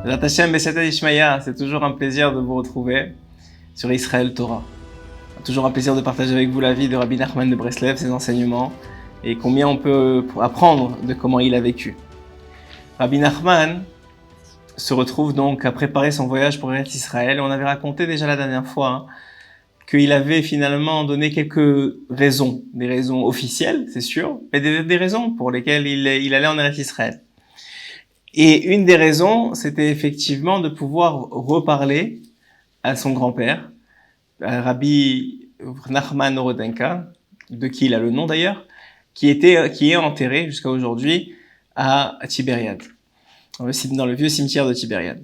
Hashem Besata Ishmaïa, c'est toujours un plaisir de vous retrouver sur Israël Torah. Toujours un plaisir de partager avec vous la vie de Rabbi Nachman de Breslev, ses enseignements, et combien on peut apprendre de comment il a vécu. Rabbi Nachman se retrouve donc à préparer son voyage pour Eretz Israël. On avait raconté déjà la dernière fois qu'il avait finalement donné quelques raisons, des raisons officielles, c'est sûr, mais des raisons pour lesquelles il allait en Eretz Israël. Et une des raisons, c'était effectivement de pouvoir reparler à son grand-père, Rabbi Nachman Orodenka, de qui il a le nom d'ailleurs, qui est enterré jusqu'à aujourd'hui à Tibériade, dans le vieux cimetière de Tibériade.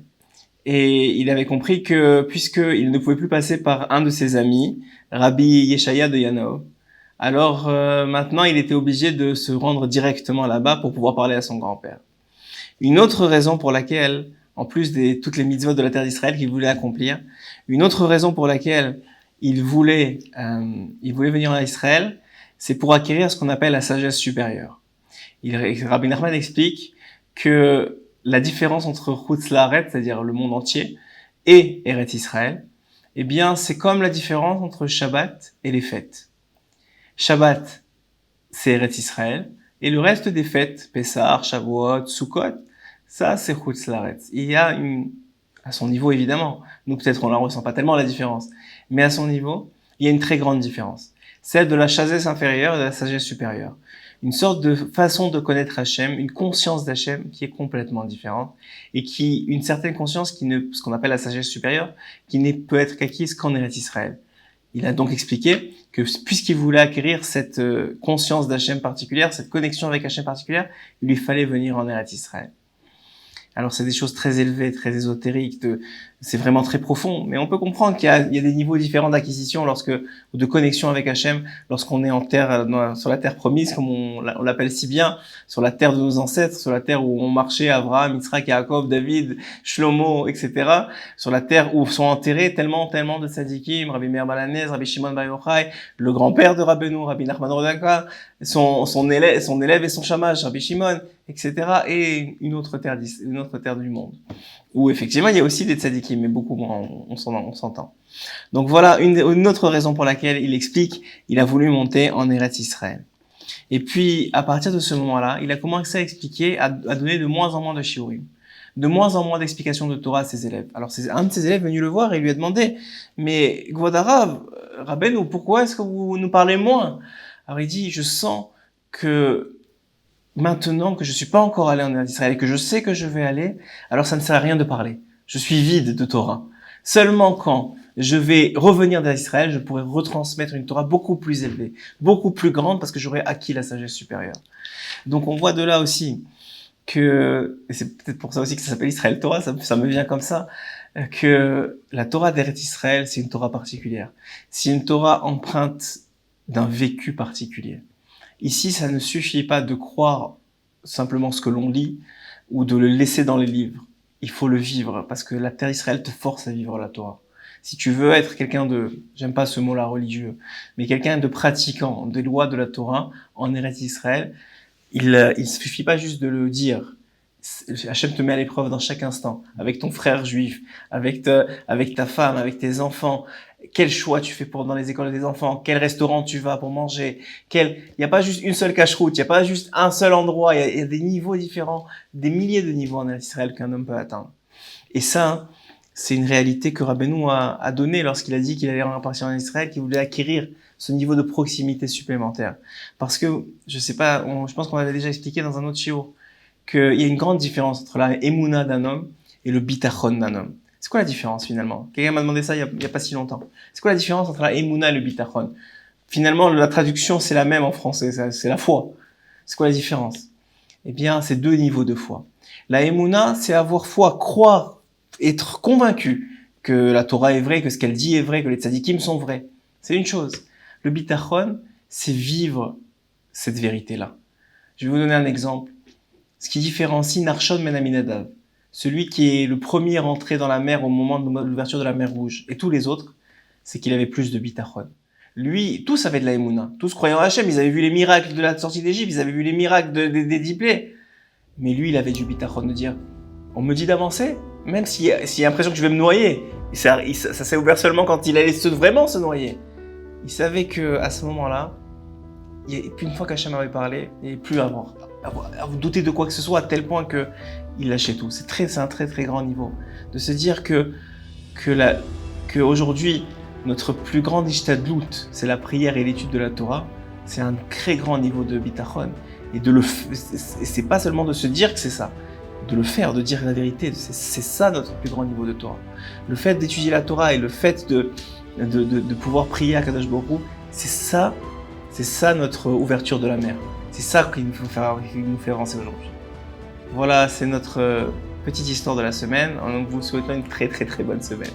Et il avait compris que puisqu'il ne pouvait plus passer par un de ses amis, Rabbi Yeshaya de Yanov, alors maintenant il était obligé de se rendre directement là-bas pour pouvoir parler à son grand-père. Une autre raison pour laquelle, en plus de toutes les mitzvot de la terre d'Israël qu'il voulait accomplir, une autre raison pour laquelle il voulait venir en Israël, c'est pour acquérir ce qu'on appelle la sagesse supérieure. Rabbi Nachman explique que la différence entre Chutz La'aretz, c'est-à-dire le monde entier, et Eretz Israël, eh bien, c'est comme la différence entre Shabbat et les fêtes. Shabbat, c'est Eretz Israël, et le reste des fêtes, Pessah, Shavuot, Sukkot, ça, c'est Chutz La'aretz. Il y a à son niveau évidemment, nous peut-être on la ressent pas tellement la différence, mais à son niveau, il y a une très grande différence. Celle de la sagesse inférieure et de la sagesse supérieure. Une sorte de façon de connaître Hachem, une conscience d'Hachem qui est complètement différente, et une certaine conscience ce qu'on appelle la sagesse supérieure, qui ne peut être acquise qu'en Eretz Israël. Il a donc expliqué que puisqu'il voulait acquérir cette conscience d'Hachem particulière, cette connexion avec Hachem particulière, il lui fallait venir en Eretz Israël. Alors c'est des choses très élevées, très ésotériques, c'est vraiment très profond, mais on peut comprendre qu'il y a des niveaux différents d'acquisition ou de connexion avec Hachem lorsqu'on est en terre, sur la terre promise, comme on l'appelle si bien, sur la terre de nos ancêtres, sur la terre où ont marché Abraham, Yitzhak, Yaakov, David, Shlomo, etc. Sur la terre où sont enterrés tellement de tzadikim, Rabbi Meir Balanez, Rabbi Shimon Bar Yochai, le grand-père de Rabbeinu, Rabbi Nachman Orodenka, son élève et son shamash, Rabbi Shimon, etc. et une autre terre du monde. Où effectivement il y a aussi des tzadikim, mais beaucoup moins, on s'entend. Donc voilà une autre raison pour laquelle il explique, il a voulu monter en Eretz Israël. Et puis à partir de ce moment-là, il a commencé à expliquer, à donner de moins en moins de shiurim, de moins en moins d'explications de Torah à ses élèves. Alors un de ses élèves est venu le voir et lui a demandé, mais Kvod Harav, Rabbeinu, pourquoi est-ce que vous nous parlez moins? Alors il dit, je sens que maintenant que je suis pas encore allé en Israël et que je sais que je vais aller, alors ça ne sert à rien de parler. Je suis vide de Torah. Seulement quand je vais revenir d'Israël, je pourrai retransmettre une Torah beaucoup plus élevée, beaucoup plus grande, parce que j'aurai acquis la sagesse supérieure. Donc on voit de là aussi et c'est peut-être pour ça aussi que ça s'appelle Israël Torah, ça me vient comme ça, que la Torah d'Eretz Israël, c'est une Torah particulière. C'est une Torah empreinte d'un vécu particulier. Ici, ça ne suffit pas de croire simplement ce que l'on lit ou de le laisser dans les livres. Il faut le vivre parce que la terre d'Israël te force à vivre la Torah. Si tu veux être quelqu'un j'aime pas ce mot-là religieux, mais quelqu'un de pratiquant des lois de la Torah en Eretz Israël, il suffit pas juste de le dire. Hachem te met à l'épreuve dans chaque instant, avec ton frère juif, avec ta femme, avec tes enfants. Quel choix tu fais dans les écoles des enfants? Quel restaurant tu vas pour manger? Il n'y a pas juste une seule cache-route, il n'y a pas juste un seul endroit, il y a des niveaux différents, des milliers de niveaux en Israël qu'un homme peut atteindre. Et ça, c'est une réalité que Rabbeinu a donnée lorsqu'il a dit qu'il allait repartir en Israël, qu'il voulait acquérir ce niveau de proximité supplémentaire. Parce que, je pense qu'on avait déjà expliqué dans un autre shiur, qu'il y a une grande différence entre la émouna d'un homme et le bitachon d'un homme. C'est quoi la différence finalement? Quelqu'un m'a demandé ça il y a pas si longtemps. C'est quoi la différence entre la émouna et le bitachon? Finalement, la traduction c'est la même en français, c'est la foi. C'est quoi la différence? Eh bien, c'est deux niveaux de foi. La émouna, c'est avoir foi, croire, être convaincu que la Torah est vraie, que ce qu'elle dit est vrai, que les tzadikim sont vrais. C'est une chose. Le bitachon, c'est vivre cette vérité-là. Je vais vous donner un exemple. Ce qui différencie Narshon ben Aminadav, celui qui est le premier rentré dans la mer au moment de l'ouverture de la mer Rouge, et tous les autres, c'est qu'il avait plus de bitachon. Lui, tous avaient de la émouna, tous croyaient en Hachem, ils avaient vu les miracles de la sortie d'Égypte, ils avaient vu les miracles des 10 plaies. Mais lui, il avait du bitachon de dire, on me dit d'avancer, Même s'il y a l'impression que je vais me noyer, ça s'est ouvert seulement quand il allait vraiment se noyer. Il savait qu'à ce moment-là, et puis une fois qu'Hachem avait parlé, il n'y avait plus à vous douter de quoi que ce soit, à tel point qu'il lâchait tout. C'est un très très grand niveau. De se dire que aujourd'hui, notre plus grande ishtadlout, c'est la prière et l'étude de la Torah, c'est un très grand niveau de bitachon. Et c'est pas seulement de se dire que c'est ça, de le faire, de dire la vérité, c'est ça notre plus grand niveau de Torah. Le fait d'étudier la Torah et le fait de pouvoir prier à Kadosh Baruch Hu, c'est ça notre ouverture de la mer. C'est ça qui nous fait avancer aujourd'hui. Voilà, c'est notre petite histoire de la semaine. En vous souhaitant une très très très bonne semaine.